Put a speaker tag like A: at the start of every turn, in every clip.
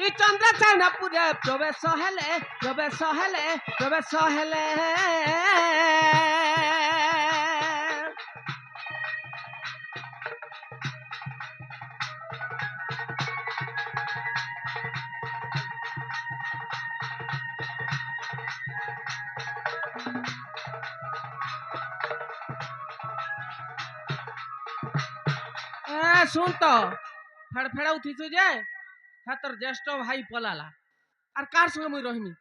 A: ই চন্দ্র চাইনাপুরে প্রবেশ হেলে প্রবেশ হেলে প্রবেশ হেলে শুন তো ফেড়ফেড়া উঠিছু যে হ্যাঁ তোর জ্যেষ্ঠ ভাই পলালা আর কার সঙ্গে মুই রহিমি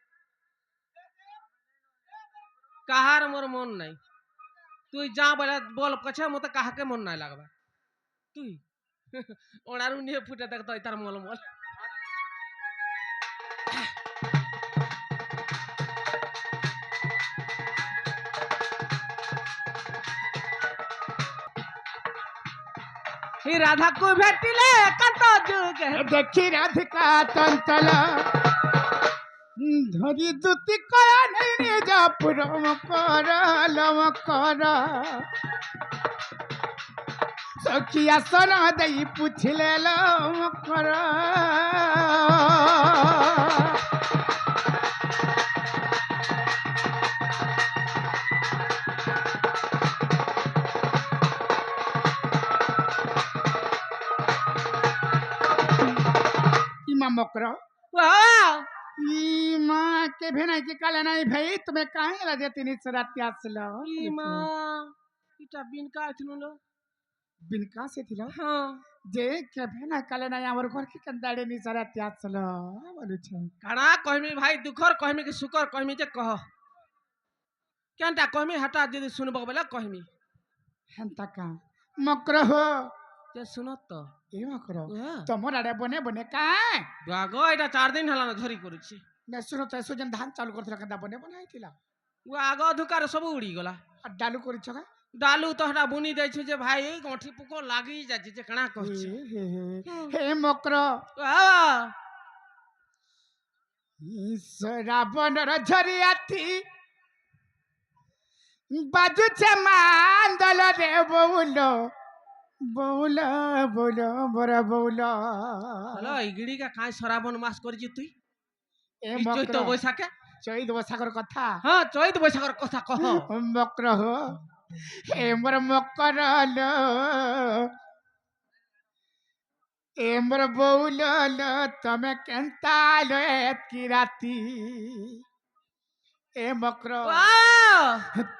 A: কাহার মোর মন নাই তুই যা বলে বল পছে মতো কাহাকে মন নাই লাগবা তুই ওনারু নিয়ে ফুটে দেখ তাই তার মল মল হি রাধা কো ভেটিলে কত যুগ
B: দেখি রাধিকা চঞ্চল ধরি দুতি করা নেই নিজ পুরম কর লম কর সখিয়া সন দেই পুছিলে লম কর ইমা মকর ইমা কে ভেনাই কে কালে নাই ভাই তুমি কাহে লাজে তিনি রাতে আসলো
A: ইমা এটা বিনকা আইছিলো
B: বিনকা সে ছিল
A: হ্যাঁ
B: যে কে ভেনা কালে নাই আমার ঘর কি কান্দাড়ে নি রাতে আসলো বলুছে
A: কানা কহমি ভাই দুঃখর কহমি কি সুখর কহমি যে কহ কেনটা কহমি হটা যদি শুনব বলে কহমি
B: হেন্তা কা মকর হো
A: যে শুনত তো
B: এ মকর তোমার আড়ে বনে বনে কা
A: বাগো এটা 4 দিন হলা না ধরি করছি
B: না শুনো তো সুজন ধান চালু করছিল কান্দা বনে বনে আইতিলা
A: ও আগ অধুকার সব উড়ি গলা
B: আর ডালু করিছ কা
A: ডালু তো হটা বুনি দেইছে যে ভাই গঠি পুকো লাগি যাচ্ছে যে কানা কহছি
B: হে মকর রাবণর ঝরিয়াতি বাজুছে মান্দল রে বউল বউল বউল বড় বউল
A: হলো ইগড়ি কা কাই সরাবন মাস করিছি তুই
B: এ
A: এই চৈত
B: মকর
A: বৈশাখে
B: চৈত বৈশাখর কথা
A: হ্যাঁ চৈত বৈশাখর কথা কহ
B: মকর হো হে মোর মকর লো এ মোর বউল লো তুমি কেন্তা লো এতকি রাতি এ মকর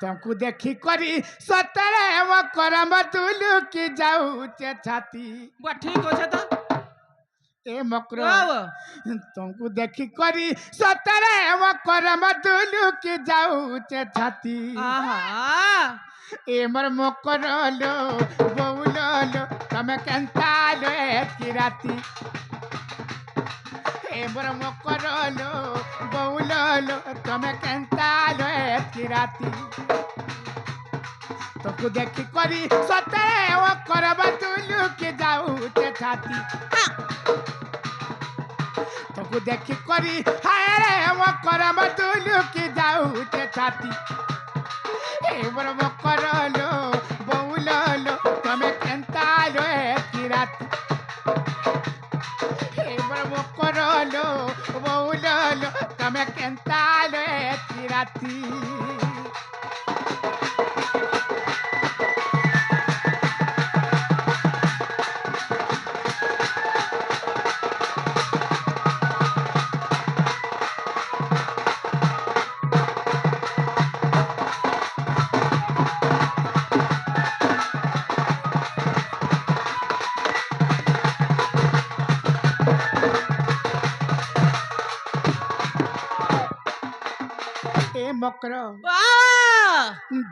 B: ତଙ୍କୁ ଦେଖି କରି ସତରେ ମକର ମଧୁଲୁ କି ଯାଉଛେ ଛାତି
A: বা ঠিক আছে তো
B: ଏ ମକର ତଙ୍କୁ ଦେଖି କରି ସତରେ ମକର ମଧୁଲୁ କି ଯାଉଛେ ଛାତି
A: আহা
B: ଏ ମୋର ମକର ଲୋ ବଉଲ ଲୋ ତମେ କେନ୍ତା ଲୋ ଏତକି ରାତି ଏ ମୋର ମକର ଲୋ ବଉଲ ଲୋ ତମେ କେନ୍ତା ଲୋ ଏତକି ରାତି তোকে দেখি করি সতে ও করবা তুলু কি যাউতে ছাতি তোকে দেখি করি হায় রে ও করবা তুলু কি যাউতে ছাতি এবার ও করলো বউললো তুমি কেন্তা লো একি রাতি এবার ও করলো বউললো তুমি কেন্তা লো একি রাতি মকর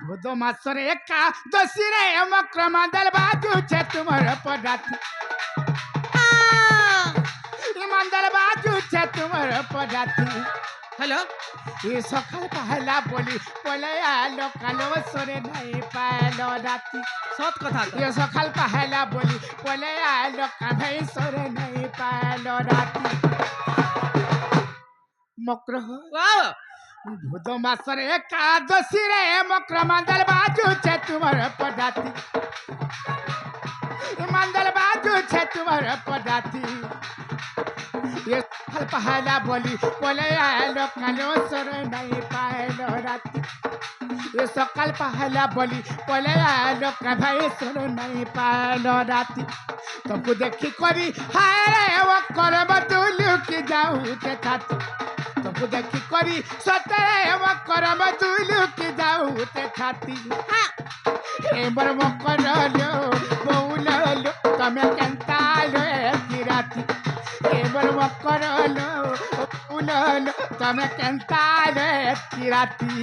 B: ভোদ মাসরে একা দশিরে মকর মাদল বাজুছে তোমার পদাতি মাদল বাজুছে তোমার পদাতি
A: হ্যালো
B: এ সকাল পাহলা বলি বলে আলো কালো সরে নাই পালো রাতি
A: সৎ কথা তো
B: এ সকাল পাহলা বলি বলে আলো কাঁধাই সরে নাই পালো রাতি মকর ভুদ মাসরে একাদশী রে মকর মান্দল বাজু ছে তোমার পদাতি মান্দল বাজু ছে তোমার পদাতি ये फल पहला बोली बोले आलो कालो सर नहीं पाएलो राती ये सकाल पहला बोली बोले आलो का भाई सर नहीं पाएलो राती तुमको देखी करी हाय रे वो कर बतुलू की जाऊ के खाती तुमको देखी करी सतरे वो कर बतुलू की जाऊ के खाती हाँ ए बर वो कर लो बोलो लो तमे केंता लो की राती এবার মকরলো উললো তুমি কেন্তালে কিরাতি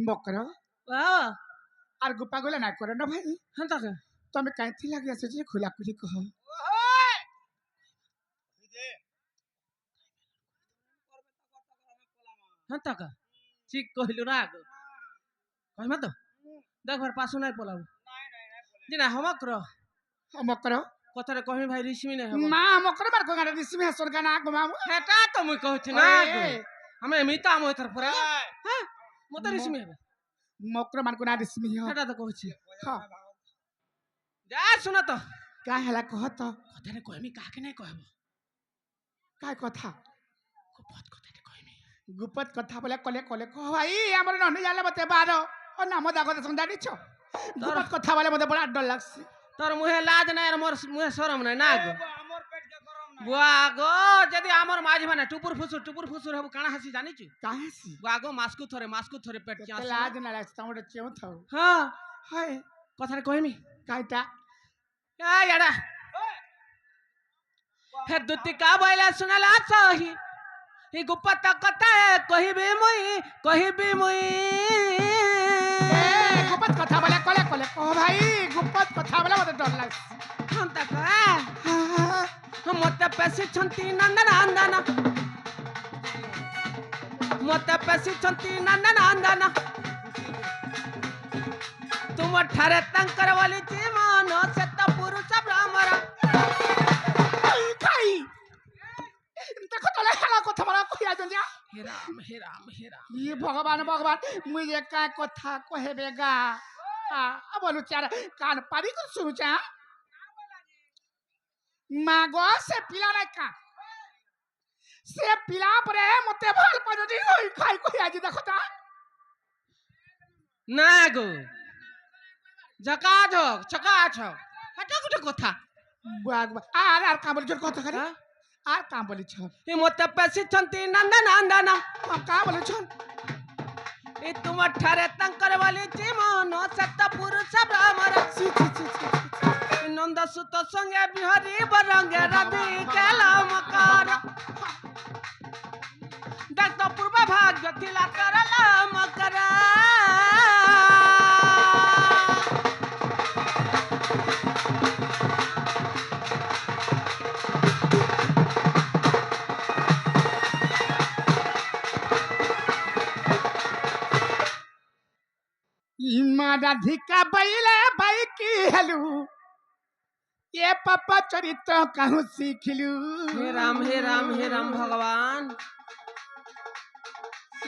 B: মকর আর গোপা গলে না করে না ভাই
A: হেন্তা কে
B: তুমি কাইথি লাগি আছে যে খোলা খুলি কহ
A: হেন্তা কা ঠিক কইলু না আগে কইমা তো দেখবার পাশু নাই পলাব দিনা হমক্র
B: মকর
A: কথারে কহিমি ভাই রিসমি নাই হব
B: না মকর বার কোগারে দিছি মে সরকা না গমাম
A: হেটা তো মুই কইছি না আগে আমি এমিতা আমই তার পরে হ্যাঁ মতে রিসমি হবে
B: মকর মান কোনা দিছি মি
A: হেটা তো কইছি
B: হ্যাঁ
A: যা শুনা তো
B: কা হেলা কহ তো
A: কথারে কইমি কাকে নাই কইব
B: কাই কথা
A: গুপত কথারে কইমি
B: গুপত কথা বলে কলে কলে কহ ভাই আমার ননি জালে মতে বারো ও নাম দাগতে জানিছ গুপত কথা বলে মতে বড় ডর লাগছে
A: তোর মুহে লাজ নাই আর মোর মুহে শরম নাই না গো বুয়া গো যদি আমার মাঝি মানে টুপুর ফুসুর হব কানা হাসি জানিছু
B: কাহাসি
A: বুয়া গো মাসকু থরে পেট কি আসে
B: লাজ না লাগছে তোমরা চেউ থাও
A: হ্যাঁ
B: হায়
A: কথারে কইমি
B: কাইটা
A: এই এডা হে দুতি কা বইলা শুনালা সহি ই গুপত কথা কহিবি মুই
B: এ গুপত কথা বলে কলে কলে কহ ভাই গুপত কথা বলে মতে ডর লাগছে
A: হন্তা কা মতে পেছি ছন্তি নন্দনা মতে পেছি ছন্তি নন্দনা तुम ठारे तंकर वाली जीवन सत्ता पुरुष ब्राह्मण
B: খাই দেখো তোলে হেলা কথা বলা কইয়া জঞ্জা
A: हे राम
B: ই ভগবান ভগবান মুই যে কা কথা কহেবে গা আ বলু চার কান পারি কোন শুনছা মাগো সে পিলা নাই কা সে পিলা পরে মতে ভাল পানি ওই খাই কইয়া জি দেখো তা
A: না গো झकाझक चकाचक हटा गुटे कथा
B: বাগ আর কাম বলি কথা করে আর কাম বলি ছ
A: ए मते पेसी छंती नंदना
B: কা বলি ছ
A: ए तुम ठारे तंकर वाली जीवन सत्ता पुरुष ब्राह्मण
B: ছি ছি ছি ছি
A: नंद सुत संगे बिहारी बरंगे रवि कलम कर दत्त पूर्व भाग्य थिला करलम करा
B: ইমা রাধিকা বাইলে বাই কি হেলু এ পাপা চরিত্র কাহু শিখিলু
A: हे राम भगवान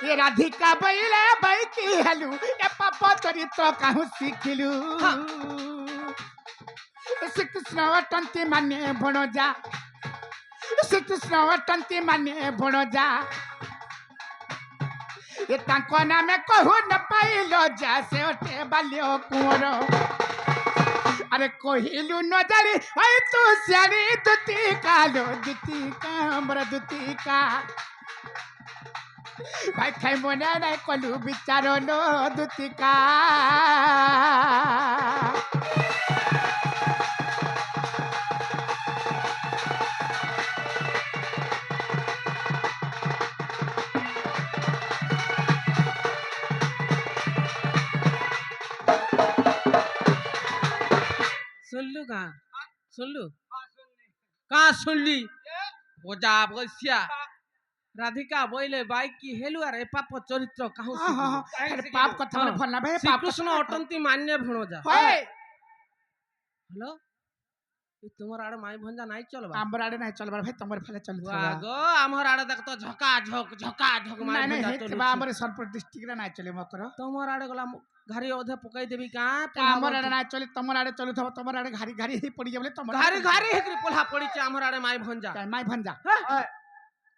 B: এ রাধিকা বাইলে বাই কি হেলু এ পাপা চরিত্র কাহু শিখিলু শ্রীকৃষ্ণ অটন্তি মানে ভণজা শ্রীকৃষ্ণ অটন্তি মানে ভণজা ଏ ତାଙ୍କ ନାମେ କହୁ ନ ପାଇଲ ଯା ସେ ଅଟେ ବାଲ୍ୟ କୁଅର ଆରେ କହିଲୁ ନ ଜାଣି ଭାଇ ତୁ ସିଆଣି ଦୁତିକା ଲୋ ଦୁତିକା ଆମର ଦୁତିକା ଭାଇ ଖାଇ ମନେ ନାଇଁ କଲୁ ବିଚାର ଲୋ ଦୁତିକା
A: कहाँ सुन लू कहाँ सुनली बोजा बसिया राधिका बोले बाइक की हेलु अरे पाप चरित्र कहूँ
B: हाँ हाँ हाँ अरे पाप कथा মানে ভাল না ভাই
A: श्री
B: পাপ
A: कृष्ण अटंती मान्य भणोजा
B: হয়
A: हेलो তোমার আড়ে মাই ভঞ্জা নাই চলবা
B: আমার আড়ে নাই চলবার ভাই তোমার ফেলে চলতে হবে
A: গো আমার আড়ে দেখ তো ঝকা ঝক মাই
B: নাই নাই
A: ভঞ্জা
B: হেতে
A: চলুছি
B: বা আমার সরপুর ডিস্ট্রিক্ট রে নাই চলে মকর
A: তোমার আড়ে গলা ঘাড়ি অধে পকাই দেবি কা
B: আমার আড়ে নাই চলে তোমার আড়ে চলে থব তোমার আড়ে ঘাড়ি ঘাড়ি হি পড়ি যাবে তোমার
A: ঘাড়ি ঘাড়ি হেকরি পোলা পড়িছে আমার আড়ে মাই ভঞ্জা
B: মাই ভাঞ্জা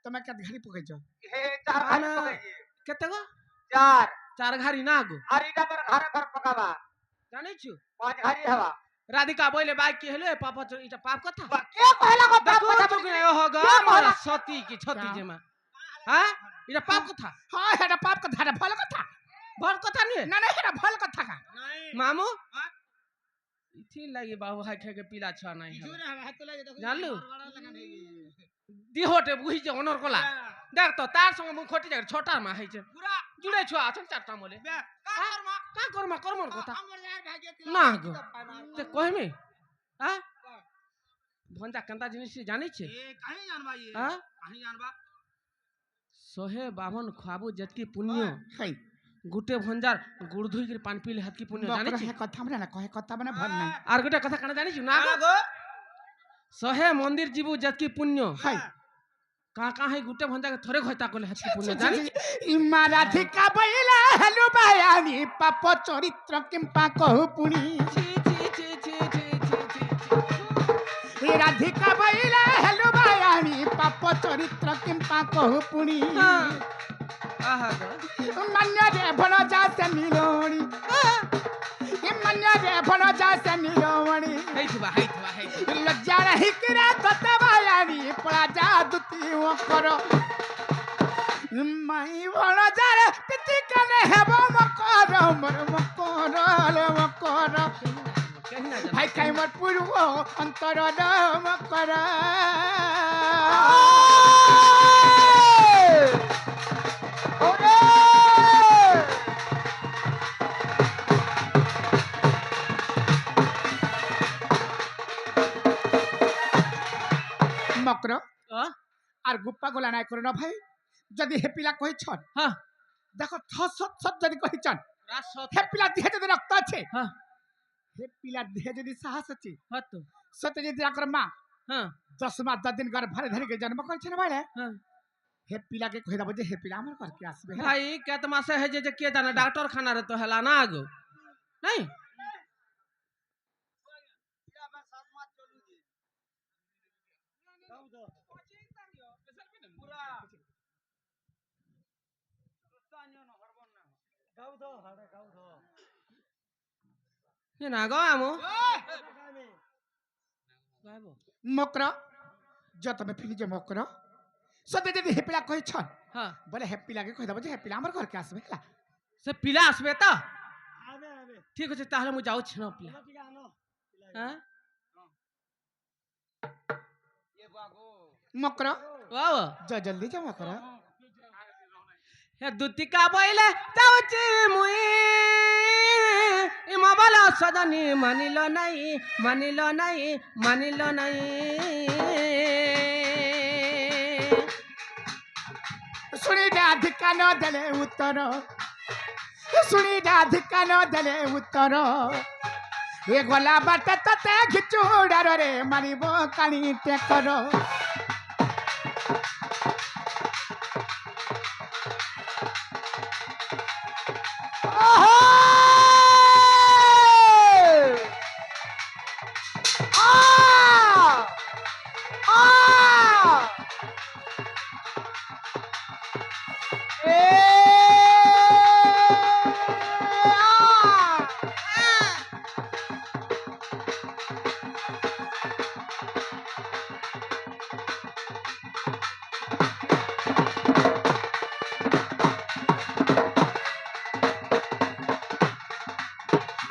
B: তুমি কে ঘাড়ি পকাইছো
C: हे चार घारी
A: আনা
C: पकाइए
A: কেতে গো
C: चार
A: চার ঘাড়ি না গো
C: घारी पर घर घर पकावा
A: জানিছু
C: पांच घारी हवा
A: राधिका बोले बाइक की हेलो पाप इटा पाप कथा
C: के कहला को बाप
A: देखो
C: पता
A: चुक
C: पड़ी
A: रे हो ग मोरा सती की छती जेमा हां इटा पाप कथा
B: হ্যাঁ এটা পাপ কথা এটা ভাল কথা
A: भल कथा नहीं
B: না না এটা ভাল কথা কা
A: मामू इथि लागि बाबू हाय खाय के पीला छ नाही जानलु दिहोटे बुही जे ओनर कोला देख तो तार संग मु खोटी जाय छोटा मा है जे पूरा जुड़े छ अछन चारटा मोले का करमा कर्मर कथा ना गो ते कहमे हां भंजा कंता जिनिस जानि छे
C: कहीं जानबा ये
A: हां
C: कहीं जानबा
A: सोहे बावन खाबू जतकी पुण्य
B: হাই
A: गुटे भंजार गुड़ धुई के पानी पीले हाथ की पुण्य जानि
B: মকর
A: छी
B: হে কথা মানে না কহে কথা মানে ভাল নাই
A: आर गुटे कथा काना जानि छी ना गो सोहे मंदिर जीवू जतकी पुण्य
B: হাই
A: का है गुटे भंजा के थोड़े खैता कोले हाथ की पुण्य जानि छी
B: ইমা রাধিকা বইলা হেলু বায়ানি পাপ চরিত্র কিম্পা কহু পুনি
A: छी छी छी छी छी छी छी
B: এ রাধিকা বইলা হেলু বায়ানি পাপ চরিত্র কিম্পা কহু পুনি
A: आहा गो
B: মান্য রে ভন যাতে মিলনি মান্য রে ভন যাতে মিলনি
A: है थुबा
B: লজ্জা রহি কিরা কত বায়ানি পড়া যা দুতি ও কর মাই ভন যারে পিতি কানে হেব মকর মর মকর লে মকর
A: कहीं ना
B: ভাই কাই মর পূর্ব অন্তর মকর মকর আর গুপ্পা গোলা নাই করো না ভাই যদি হে পিলা কইছন
A: हां
B: দেখো থসত সত যদি কইছন
A: रासत
B: হে পিলা দেহে যদি রক্ত আছে
A: हां
B: হে পিলা দেহে যদি সাহস আছে
A: हत
B: সতে যদি আকর মা
A: हां
B: 10 মাস 10 দিন ঘর ভারে ধরে के জন্ম করছে না ভাই
A: हां
B: হে পিলা কে কই দাও যে হে পিলা আমার ঘর কে আসবে
A: भाई केत मासे है जे के जाना डॉक्टर खाना रे तो हला ना गो नहीं ये ना गो আমো গাইবো
B: মকর যত মে ফিলি যে মকর সতে যদি হে পিলা কইছন
A: हां
B: বলে হে পিলা কে কই দাও যে হে পিলা আমার ঘর কে আসবে হেলা
A: से पिला आसबे त ठीक আছে তাহলে মু যাও ছিনো পিলা हां
B: মকর
A: वाव
B: জলদি যা মকর
A: हे दुतिका बोइले जाउची मुई इमा बोला सजनी मानिलो नहीं
B: শুনি রাধিকা ন দেলে উত্তর শুনি রাধিকা ন দেলে উত্তর এ গলা বাটে ততে ঘিচুড়ার রে মারিব কানি টেকর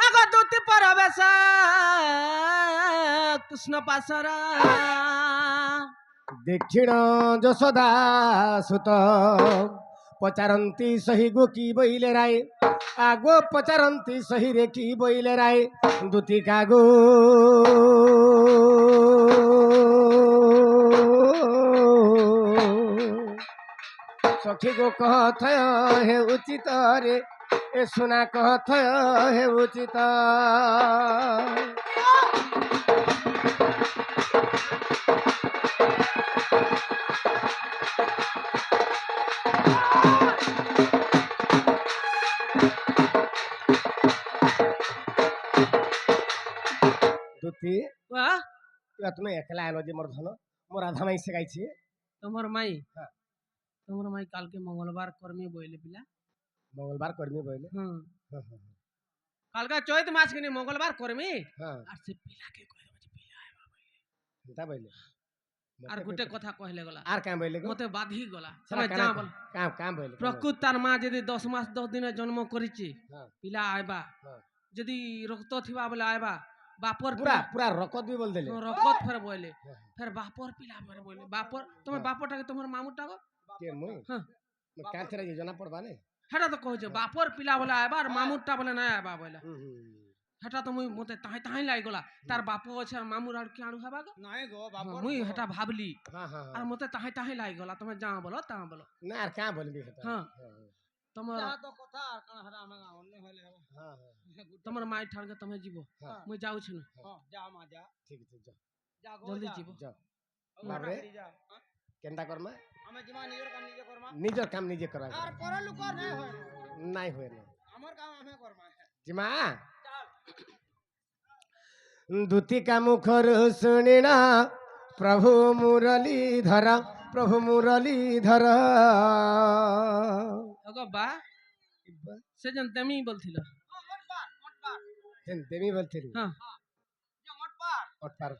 A: आगो दुति परवेश कृष्ण पासरा
D: दक्षिण যশোদা সুত পচারন্তি সহি গো কি বইলে রায় আগো পচারন্তি সহি রে কি বইলে রায় দুতি কাগো সখী গো কথয় হে উচিত রে এ শোনা কথয় হে উচিত দুতি
A: বাহ
D: এবার তুমি একলা আনো যে মোর ধন মোর রাধা মাই শেখাইছে
A: তোমার মাই
D: হ্যাঁ।
A: তোমার মাই কালকে মঙ্গলবার কর্মী বইলে পিলা
D: মঙ্গলবার কর্মী বইলে
A: হুম
D: হ্যাঁ হ্যাঁ
A: কালকে চৈত মাস কিনে মঙ্গলবার কর্মী
D: হ্যাঁ
A: আর সে পিলাকে কইলে বলছে পিলা আইবা বইলে।
D: তা বইলে
A: আর গোটে কথা কহিলে গলা
D: আর কাম বইলে
A: মতে বাধি গলা
D: সারা
A: তুমি যা বল
D: কাম কাম বইলে
A: প্রকৃত তার মা যদি 10 মাস 10 দিনে জন্ম করিছে
D: হ্যাঁ
A: পিলা আইবা
D: হ্যাঁ
A: যদি রক্ত থিবা বলে আইবা বাপর
D: পুরা পুরা রকত বি বল দিলে
A: রকত ফের বইলে
D: হ্যাঁ,
A: ফের বাপর পিলা ফের বইলে বাপর তোমার
D: হ্যাঁ।
A: বাপরটাকে তোমার মামুটাকে
D: কে মুই
A: হ্যাঁ
D: কাঁচরা যোজনা পড়বা নে
A: হেটা তো কইছে বাপর পিলা বলে আইবা আর মামুরটা বলে না আইবা বলে
D: হুম, হুম।
A: হেটা তো মুই মতে তাই তাই লাই গলা তার বাপু আছে আর মামুর আর কি আড়ু হবা গো
C: নাই গো
A: হ্যাঁ,
C: বাপর
A: মুই হেটা ভাবলি
D: হ্যাঁ হ্যাঁ
A: আর
D: হ্যাঁ
A: মতে তাই তাই লাই গলা তুমি যা বলো তা বলো
D: না আর কাম বলবি সেটা
A: হ্যাঁ।
D: হ্যাঁ হ্যাঁ,
A: তোমার
C: যা তো কথা আর কানা হারা আমা অন্য হইলে হবে
D: হ্যাঁ হ্যাঁ
A: তোমার মাই ঠানকে তুমি যাব
D: হ্যাঁ।
A: মুই যাউছি না
C: হ্যাঁ যা মা যা
D: ঠিক আছে যাও
C: যা গো
A: জলদি
C: যা
A: যাব
D: যাও
C: বাপরে
D: বাপরে
C: যা হ্যাঁ?
D: কেনটা করমা
C: আমি জিমা নিজের কাম নিজে করমা
D: নিজের কাম নিজে করা
C: আর পরে লোক নাই হয়
D: নাই হয় না
C: আমার কাম আমি করমা
D: জিমা
C: চল
D: দুতিকা মুখর শুনিনা প্রভু মুরলীধর প্রভু মুরলীধর
A: ওগো বা সেজন তেমি বলছিল
D: তেমি বলছিলি
A: হ্যাঁ
C: যে ওট পার
D: ওঠার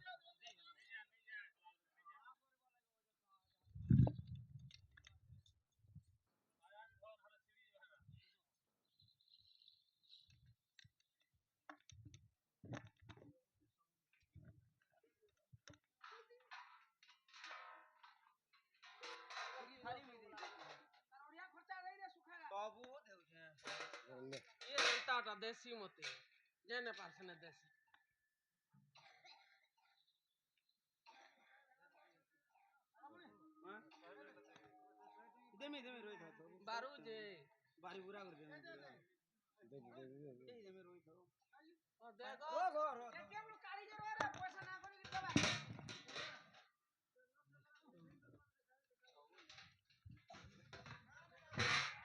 C: বাবু দেউছে
A: ये चलता देसी मते जेने पास ने देसी
C: দেমি দেমি রই থাকো
A: बारू जे
C: বাড়ি পুরা করে দেমি এই দেমি রই থাকো
A: और देखो
C: ও গো রো
A: केमन कारीगर रे पैसा ना करी देबा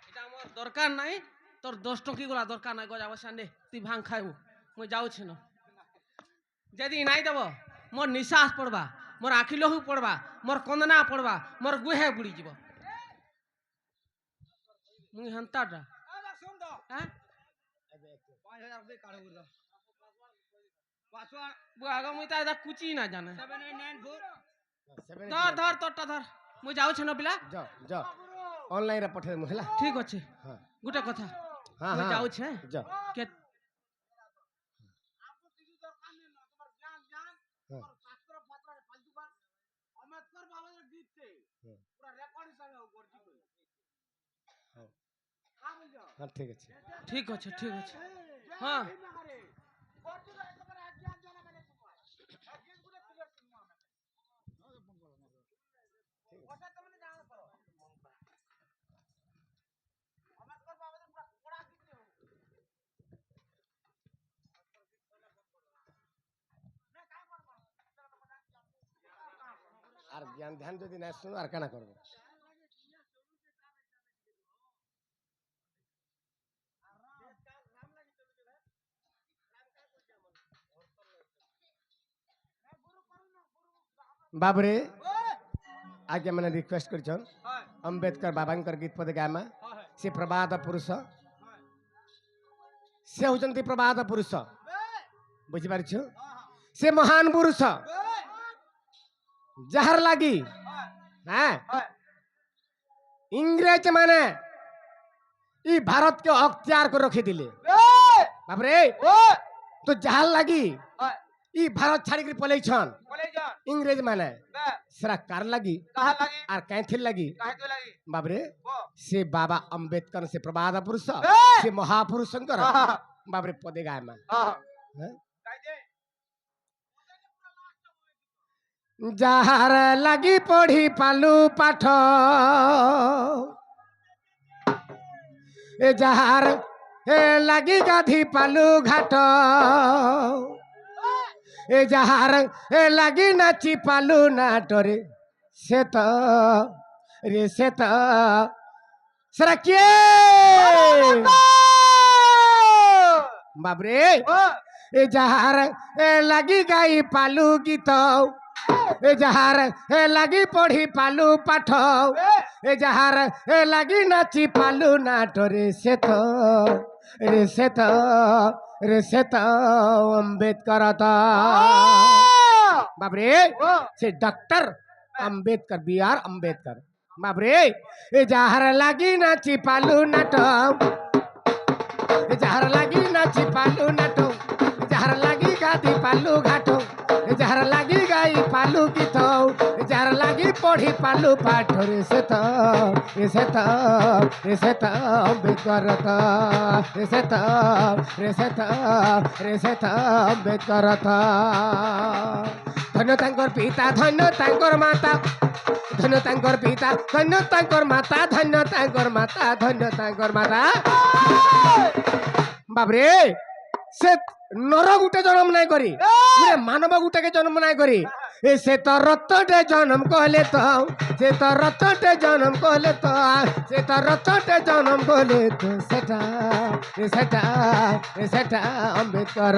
A: এটা আমার দরকার নাই তোর 10 টকি গুলা দরকার নাই গজা বসানে তুই ভাং খাইবো মই যাউছি না যদি নাই দেব মোর নিঃশ্বাস পড়বা মোর আখি লহু পড়বা মোর কন্দনা পড়বা মোর গুহে বুড়ি যাব মুই হন্তাটা
C: আ শুন তো
A: হ্যাঁ
C: 5000 দে কাড়ো গুলো পাসওয়ার্ড
A: বু আগা মুই তা এটা কুচি না জানে
C: 7894
A: ধর ধর তোরটা ধর মুই যাউছি না পিলা
D: যাও যাও অনলাইন রে পঠাই মু হেলা
A: ঠিক আছে
D: হ্যাঁ
A: গোটা কথা
D: হ্যাঁ
A: মুই
D: হ্যাঁ
A: যাউছি হ্যাঁ
D: যাও
A: কে
C: आपको किसी दरकार नहीं ना तुम्हार ज्ञान ज्ञान
D: हाँ।
C: और शास्त्र पत्र फालतू बात अम्बेडकर बाबा ने गीत से
D: हाँ।
C: पूरा रिकॉर्ड हिसाब है ऊपर जी
D: हाँ।
C: का बोल जाओ
D: হ্যাঁ ঠিক আছে
A: ঠিক আছে ঠিক আছে হ্যাঁ
C: अरे और तू एकेबारे ज्ञान जाना मैंने तुम्हार गीत गुलो क्लियर सुनना मैं ओसा तुमने जान करो अम्बेडकर बाबा ने पूरा कोड़ा गीत से
D: আর জ্ঞান ধ্যান যদি না শুনো আর কেনা করবো বাবরে আগে মানে রিকোয়েস্ট করছন আম্বেদকর বাবাঙ্কর গীত পদে গামা সে প্রবাদ পুরুষ সে হচ্ছেন প্রবাদ পুরুষ বুঝিপারছ সে মহান পুরুষ যাহার লাগি হ্যাঁ ইংরেজ মানে ই ভারত কে অক্তিয়ার করে রখি দিলে বাবরে তো যাহার লাগি ই ভারত ছাড়ি করে পলাইছন
C: बोले जा
D: ইংরেজ মানে
C: बे
D: সেরা কার লাগি
C: कहा लगी
D: আর কাইথির লাগি
C: काहे तो लगी
D: বাবরে
C: वो
D: সে বাবা আম্বেদকর সে প্রবাদ পুরুষ
C: এ!
D: সে মহাপুরুষঙ্কর
C: हां
D: বাবরে পদে গায়মা
C: हां
D: হ্যাঁ
C: काहे दे
D: যাহার লাগি পড়ি পালু পাঠ ए जहार ए लगी गाधी पालू घाट ए जहार ए लगी नाची पालू नाटरे से तो रे से तो सरा के बाबरे ए जहार ए लगी गाई पालू गीत ए जहार ए लगी पढ़ी पालू पाठ ए जहार ए लगी नाची पालू नाटरे से तो रे से तो रे से तो अम्बेडकर बाबरे से doctor Ambedkar B R Ambedkar बाबरे ए जहार लगी नाची पालू नाट जहर लगी नाची पालू नाटो जहर लगी गादी पालू घाटो जहर लगी गाई पालू गीत जहर लगी पढ़ी पालू पाठ रे से तो अम्बेडकर रे से तो अम्बेडकर धन्य तांकर पिता धन्य तांकर माता धन्य तांकर पिता धन्य तांकर माता धन्य तांकर माता धन्य तांकर माता बाबरे से नर गुटे जन्म नहीं करी गुटे मानव गुटे के जन्म नहीं करी ए से तो रत्नटे जन्म कहले तो से तो रत्नटे जन्म कहले तो से तो रत्नटे जन्म कहले तो सेटा अम्बेडकर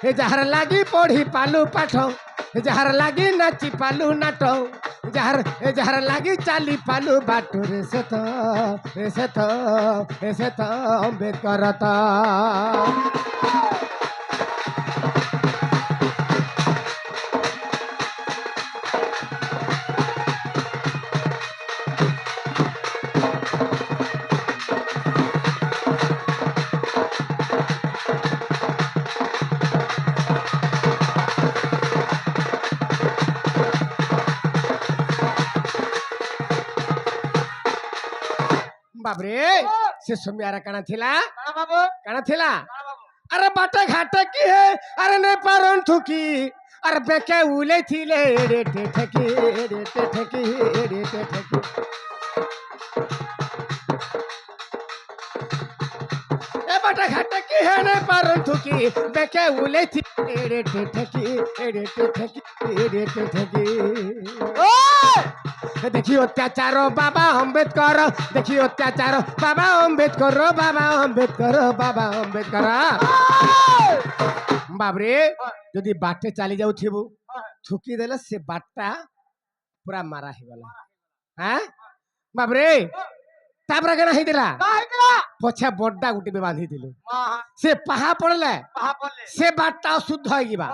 D: ए जहर लागी पढ़ी पालू पाठ जहर लागी नाची पालू नाट जहर लागी चाली पालू बाटू रे से तो अम्बेडकर बाबरे से सोमियारा काना थिला काना थिला अरे बाटे घाटे की है अरे ने पारन थुकी अरे बेके उले थिले रे ठेकी ए बाटे घाटे की है ने पारन थुकी बेके उले थिले रे ठेकी देखिए अत्याचार बाबा अम्बेडकर देखिए अत्याचार बाबा अम्बेडकर बाबरे जदि बाटे चली जाऊ थुकी देले से बाटा पूरा मारा ही गला हैं बाबरे तापर केना ही दिला पछा बड्डा गुटी में बांधी दिले से पहा पड़ले से बाटा शुद्ध होई गिबा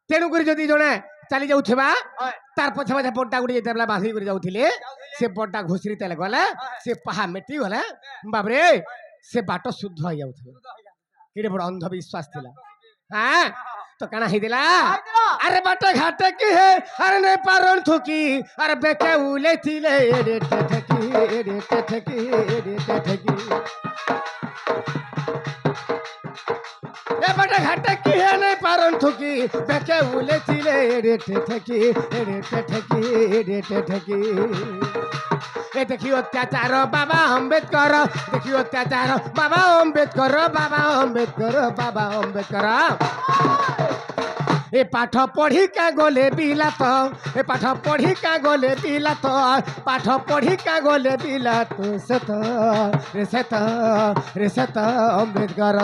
D: तेनु करी जदि जने चली जाऊथिबा तार पछे पछे बड्डा गुटी जेतला बांधी कर जाउथिले से बड्डा घोसरी तेले गले से पहा मेटी गले बाबरे से बाटो शुद्ध होई जाउथिले केडे बड़ अंधविश्वास थिला हां तो काना ही दिला अरे बाटे घाटे की है अरे ने पारन थुकी अरे बेके उले थिले रे ठेकी ए बाटे घाटे की है ने पारन थुकी बेके उले थिले रे ठेकी ए देखियो अत्याचार बाबा अम्बेडकर देखियो अत्याचार बाबा अम्बेडकर ए पाठ पढ़ी का गोले बिला तो ए पाठ पढ़ी का गोले बिला तो पाठ पढ़ी का गोले बिला तो से तो अम्बेडकर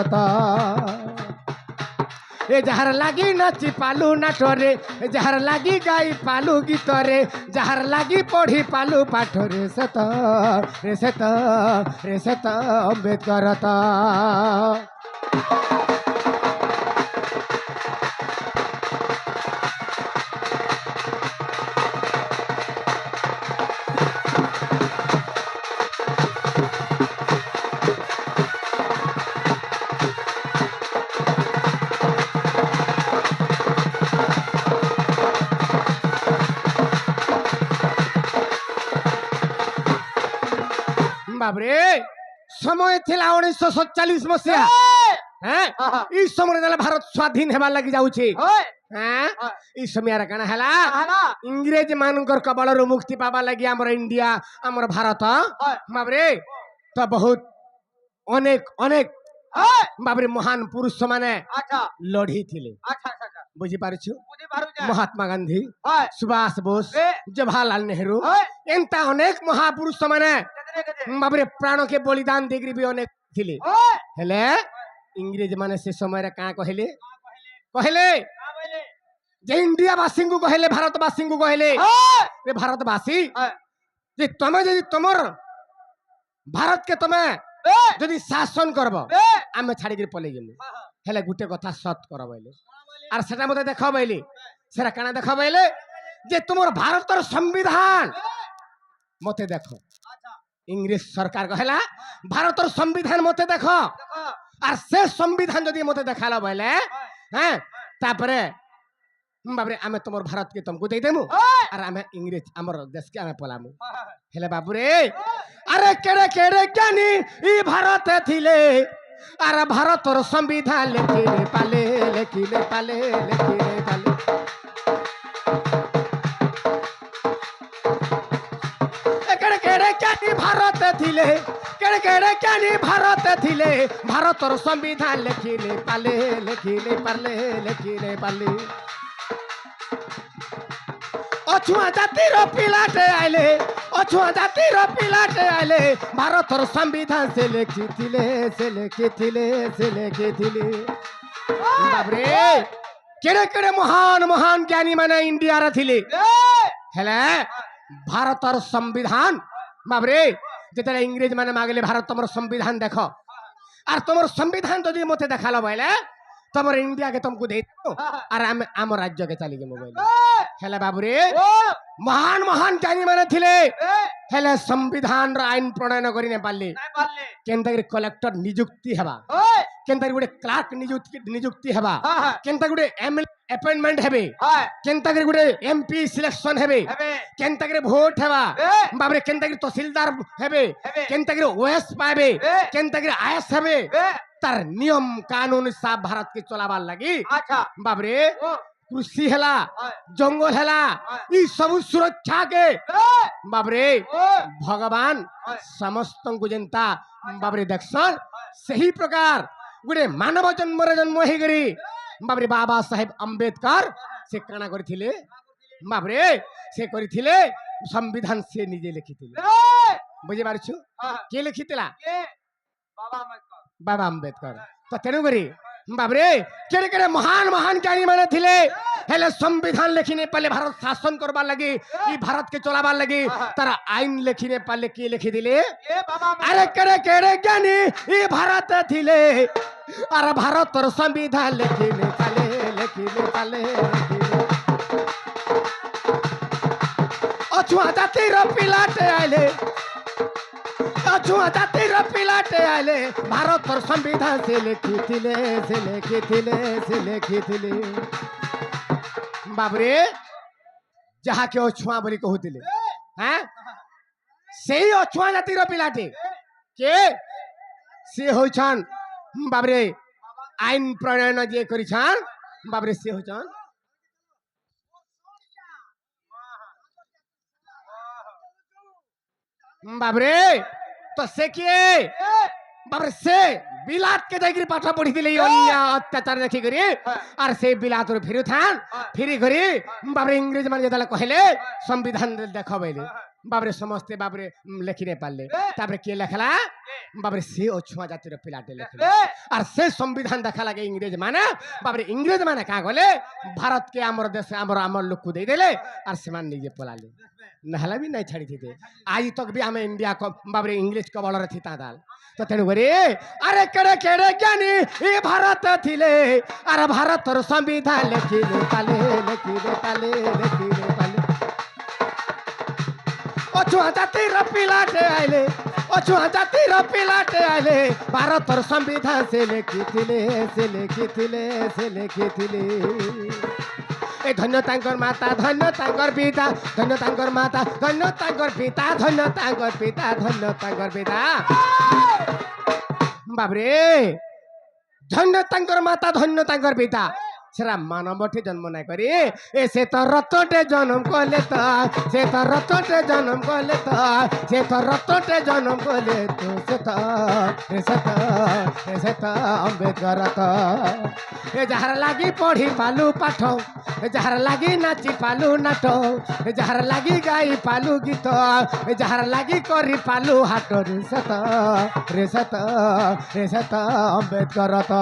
D: ए जहर लागी नाची पालू नाटरे जहर लागी गाई पालू गीतरे जहर लागी पढ़ी पालू पाठरे से तो अम्बेडकर बाबरे समय थिला 1947 मसिया हैं इस समय भारत स्वाधीन हेबा लगी जाउछि হ্যাঁ
C: হ্যাঁ।
D: এই সময় কাଣା হেলা
C: ହେଲା
D: ইংরেজ মানকর কবলରୁ মুক্তি পাবা লাগি আমার ইন্ডিয়া আমার ভারত
C: হয়
D: বাবরে তো বহুত অনেক অনেক
C: হয়
D: বাবরে মহান পুরুষ মানে
C: আচ্ছা
D: লড়ি ଥିଲେ
C: আচ্ছা আচ্ছা আচ্ছা
D: বুঝি পারছু
C: বুঝি পারুছে
D: মহাত্মা গান্ধী
C: হয়
D: সুভাষ বোস
C: এ
D: জওহরলাল নেহরু
C: হয়
D: এন্তা অনেক মহাপুরুষ মানে
C: কেদরে কেদরে
D: বাবরে প্রাণকে বলিদান ଦେଇକିରି ବି অনেক ଥିଲେ
C: হয়
D: ହେଲେ ইংরেজ মানে সে সমୟରେ কাঁ কহিলে কহিলে
C: না বলে
D: যে ইন্ডিয়া বাসীଙ୍କୁ কহিলে ଭାରତବାସୀଙ୍କୁ কহিলে
C: হয়
D: রে ଭାରতবাসী
C: হয়
D: যে তুমি যদি তোমার ଭାରତকে তুমি
C: এ
D: যদি শাসন করব
C: এ
D: আমি ছাড়িকি পলাই যাবো
C: হ্যাঁ
D: হেলে গোটে কথা সৎ কর বইলে
C: বলে
D: আর সেটা মতে দেখ বইলে সেটা কানা দেখ বইলে যে তোমার ভারতের সংবিধান মতে দেখো
C: আচ্ছা
D: ইংরেজ সরকার কহিলা ভারতের সংবিধান মতে দেখ
C: দেখো
D: আর সে সংবিধান যদি মতে দেখালো বইলে
C: হয়
D: হ্যাঁ তারপরে বাবরে আমি তোমার ভারতকে তোমাকে দিয়ে দেবো
C: হয়
D: আর আমি ইংরেজ আমার দেশকে আমি পলামু
C: হয়
D: হেলে বাবুরে আরে কেড়ে কেড়ে জ্ঞানী ই ভারতে থিলে আর ভারতর সংবিধান লেখিলে পালে লেখিলে পালে লেখিলে পালে কেড়ে কেড়ে জ্ঞানী ভারতে থিলে কেড়ে কেড়ে জ্ঞানী ভারতে থিলে ভারতর সংবিধান লেখিলে পালে লেখিলে পালে লেখিলে পালে অছুয়া জাতির পিলাটে আইলে অছুয়া জাতির পিলাটে আইলে ভারতর সংবিধান সে লেখিলে সে লেখিলে সে লেখিলে বাবরে কেড়ে কেড়ে মহান মহান জ্ঞানী মানে ইন্ডিয়ার থিলে
C: এ
D: হেলে ভারতর সংবিধান বাবরে যেটা ইংরেজ মানে মাগলে ভারত তোমার সংবিধান দেখো আর তোমার সংবিধান যদি মতে দেখালো বলে তোমার ইন্ডিয়াকে তোমাকে দেই আর আমি আমার রাজ্যকে চালি যাবো বলে হেলে বাবুরে
C: ও
D: মহান মহান জ্ঞানী মানে থিলে
C: এ
D: হেলে সংবিধান আইন প্রণয়ন করি না পারলে
C: নাই পারলে
D: কেন্দ্র কলেক্টর নিযুক্তি হেবা
C: হয়
D: কেন্দ্র গোটে ক্লার্ক নিযুক্তি হেবা
C: হ্যাঁ
D: কেন্দ্র গোটে এমএলএ অ্যাপয়েন্টমেন্ট হেবে
C: হয়
D: কেন্দ্র গোটে এমপি সিলেকশন হেবে
C: হবে
D: কেন্দ্র ভোট হেবা
C: এ
D: বাবরে কেন্দ্র তহসিলদার হেবে
C: হেবে
D: কেন্দ্র ওএস পাবে
C: এ
D: কেন্দ্র আইএস হেবে
C: এ
D: তার নিয়ম কানুন সব ভারতকে চলাবার লাগি
C: আচ্ছা
D: বাবরে
C: ও
D: কৃষি হেলা
C: হয়
D: জঙ্গল হেলা
C: হয়
D: ই সবু সুরক্ষা কে
C: এ
D: বাবরে
C: ও
D: ভগবান
C: হয়
D: ସମସ୍ତଙ୍କୁ ଯେନ୍ତା ବାବରେ ଦେଖସନ୍ ସେହି ପ୍ରକାର ଗୋଟେ ମାନବ ଜନ୍ମରେ ଜନ୍ମ ହେଇକରି ବାବରେ ବାବା ସାହେବ ଆମ୍ବେଦକର ସେ କାଣା କରିଥିଲେ ବାବରେ ସେ କରିଥିଲେ ସମ୍ବିଧାନ ସେ ନିଜେ ଲେଖିଥିଲେ
C: এ
D: ବୁଝିପାରୁଛୁ
C: হ্যাঁ
D: କିଏ ଲେଖିଥିଲା
C: কে বাবা আমাকে
D: ବାବା ଆମ୍ବେଦକର ତ ତେଣୁକରି ବାବରେ କେଡ଼େ କେଡ଼େ ମହାନ ମହାନ ଜ୍ଞାନୀ ମାନେ ଥିଲେ ହେଲେ ସମ୍ବିଧାନ ଲେଖି ନେଇ ପାରିଲେ ଭାରତ ଶାସନ କରବାର ଲାଗି ଇ ଭାରତକେ ଚଲାବାର ଲାଗି ତାର ଆଇନ ଲେଖି ନେଇ ପାରିଲେ କିଏ ଲେଖିଥିଲେ
C: কে বাবা
D: আরে কেড়ে কেড়ে জ্ঞানী ই ভারতে থিলে আর ভারতর সংবিধান লেখিলে পালে লেখিলে পালে লেখিলে অছুয়া জাতির পিলাটে আইলে অছুয়া জাতির পিলাটে আইলে ভারতর সংবিধান সে লেখিলে সে লেখিলে সে লেখিলে বাবরে যাহাকে অছুয়া বলি কহুଥିଲେ হ্যাঁ সেই অছুয়া জাতির পিলাটে কে সে হইছন বাবরে আইন প্রণয়ন যে করিছন বাবরে সে হইছন বাবরে তো সে কে বাবরে সে বিলাত কে যাইকি পাঠ পড়িছিলে অন্য অত্যাচার দেখি করি আর সে বিলাতর ফিরুথান ফিরি করি বাবরে ইংরেজ মানে যেতলে কহিলে সংবিধান দেখ বইলে বাবরে সমস্তে বাবরে লেখি নে পারলে তারপরে কে লেখলা বাবরে সে অছুয়া জাতির পিলাটে লেখলে আর সে সংবিধান দেখা লাগে ইংরেজ মানে বাবরে ইংরেজ মানে কা গলে ভারতকে আমার দেশে আমার লোকକୁ ଦେଇଦେଲେ আর ସେମାନେ ନିଜେ পলালে নহলে ବି নাই ଛାଡି ଥିତେ ଆଜି ତକ ବି ଆମେ ଇଣ୍ଡିଆ ବାବରେ ଇଂରେଜ କବଳରେ ଥିତା ଦାଲ ତ ତେଣୁ କରି ଆରେ କେଡେ କେଡେ ଜ୍ଞାନୀ ଇ ଭାରତ ଥିଲେ ଆର ଭାରତର ସମ୍ବିଧାନ ଲେଖିଲେ ପାଲେ ଲେଖିଲେ ପାଲେ ଲେଖିଲେ ପାଲେ অছুয়া জাতির পিলাটে আইলে অছুয়া জাতির পিলাটে আইলে ভারতর সংবিধান সে লেখিলে সে লেখিলে সে লেখিলে এই ধন্য তাঙ্কর মাতা ধন্য তাঙ্কর পিতা ধন্য তাঙ্কর মাতা ধন্য তাঙ্কর পিতা ধন্য তাঙ্কর পিতা ধন্য তাঙ্কর পিতা বাবরে ধন্য তাঙ্কর মাতা ধন্য তাঙ্কর পিতা সেরা মানবঠে জন্ম নাই করি এ সে তো রতটে জন্ম করলে তো সে তো রতটে জন্ম করলে তো সে তো রতটে জন্ম করলে তো সে তো অম্বেদকর তো এ যাহার লাগি পড়ি পালু পাঠ এ যাহার লাগি নাচি পালু নাট এ যাহার লাগি গাই পালু গীত এ যাহার লাগি করি পালু হাট রে সত অম্বেদকর তো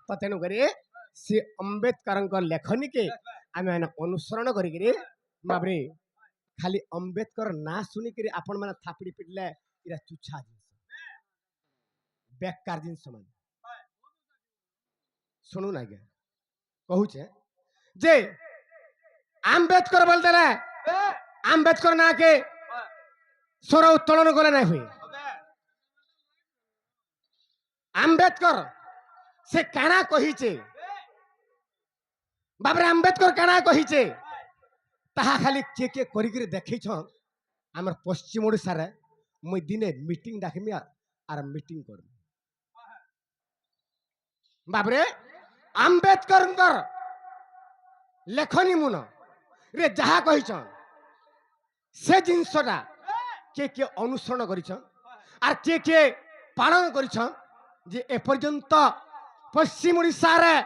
D: ତ ତେଣୁକରି ସେ ଅମ୍ବେଦକରଙ୍କ ଲେଖନୀକେ ଆମେ ମାନେ ଅନୁସରଣ କରିକିରି ବାବରେ ଖାଲି ଅମ୍ବେଦକର ନାଁ ଶୁଣିକିରି ଆପଣ ମାନେ ଥାପିଡ଼ି ପିଟିଲେ ଏଇଟା ତୁଚ୍ଛା ଜିନିଷ ବେକାର ଜିନିଷ ମାନେ ଶୁଣୁନ ଆଜ୍ଞା କହୁଛେ ଯେ ଆମ୍ବେଦକର ବୋଲଦେଲେ ଆମ୍ବେଦକର ନାଁ କେ ସ୍ୱର ଉତ୍ତୋଳନ କଲେ ନାଇଁ ହୁଏ ଆମ୍ବେଦକର से काना कहिचे बाबरे अम्बेडकर काना कहिचे ताहा खाली के करिकरी देखै छ हमर पश्चिम ओडिसा रे मुई दिने मीटिंग डाकमी आर मीटिंग कर बाबरे अम्बेडकर लेखनी मुन रे जहा कहि छ से जिंसटा के अनुसरण करि छ आर के पालन करि छ जे ए पर्यंत पश्चिम ओडिशा रे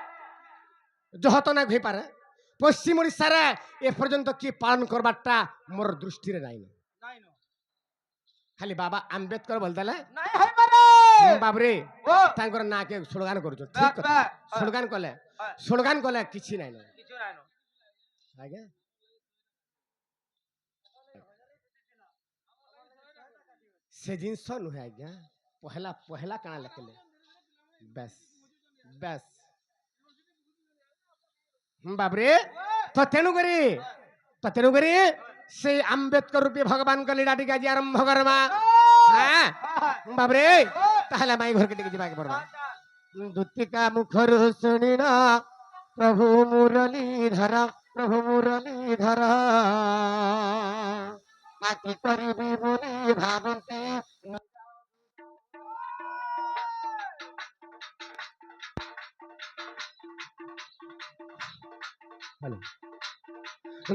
D: जहत ना भई पारे पश्चिम ओडिशा रे ए पर्यंत की पालन करबाटा मोर दृष्टि रे नाइ खाली बाबा अम्बेडकर बोलदेले
C: नहीं है मारे
D: बाबरे
C: ओ
D: तांकर ना के स्लोगान करू ठीक स्लोगान कले किछि नाइ
C: किछु नाही नो
D: आगे से जिनस नुहे आज्ञा पहला पहला काना लेखले बस बस बाबरे तो तेणुकरी से अम्बेडकर रूपी भगवान का लीला टीका जी आरंभ करमा बाबरे ताहले माई घर के टिके जिबा के पड़बा दुतिका मुखर सुनिना प्रभु मुरलीधर माटी करिबी बोली भावन्ते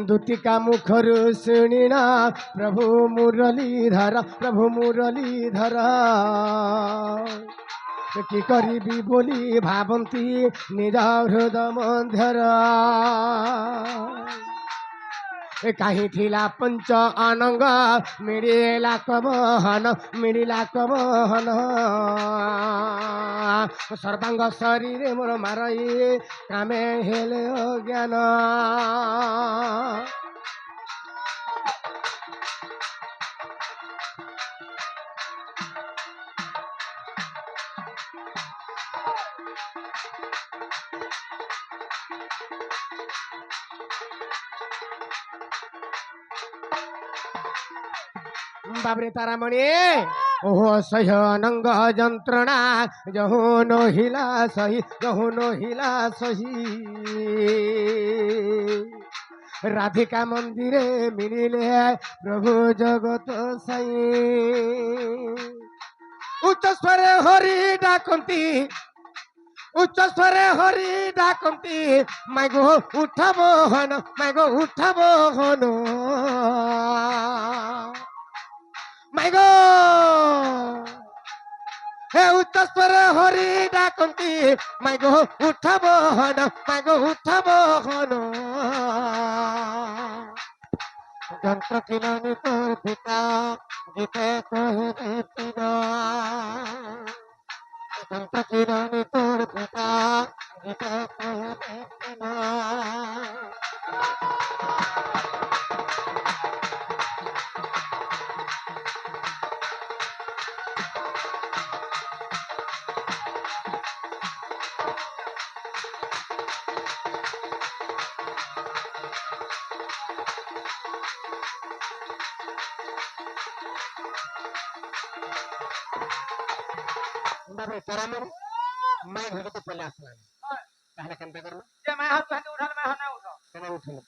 D: दुतिका मुखर सुनिना प्रभु मुरलीधर कि करिबी बोली भावन्ती निज हृदय मध्यर कहीं थिला पंच अनंग मिलिला कमहन सर्वांग शरीर मोर मारई कामे हेले ज्ञान बाबरे तारामणि ओहो सह्य नंग जंत्रणा जहु नो हिला सही राधिका मंदिरे मिलिले प्रभु जगत साई उच्च स्वरे हरि डाकंती मागो उठबो हन माइगो हे उच्च स्वरे हरि डाकंती माइगो उठबो हन जंत्र किलानी तोर पिता जिते कहे पिता जंत्र किलानी तोर पिता जिते कहे पिता বাবরে তোরা আমার মাই ঘরে তো পলে আসলাম তাহলে কেনটা করবো
C: যে মাই হাত হাতে উঠালে মাই হাত না উঠো
D: কেন উঠলো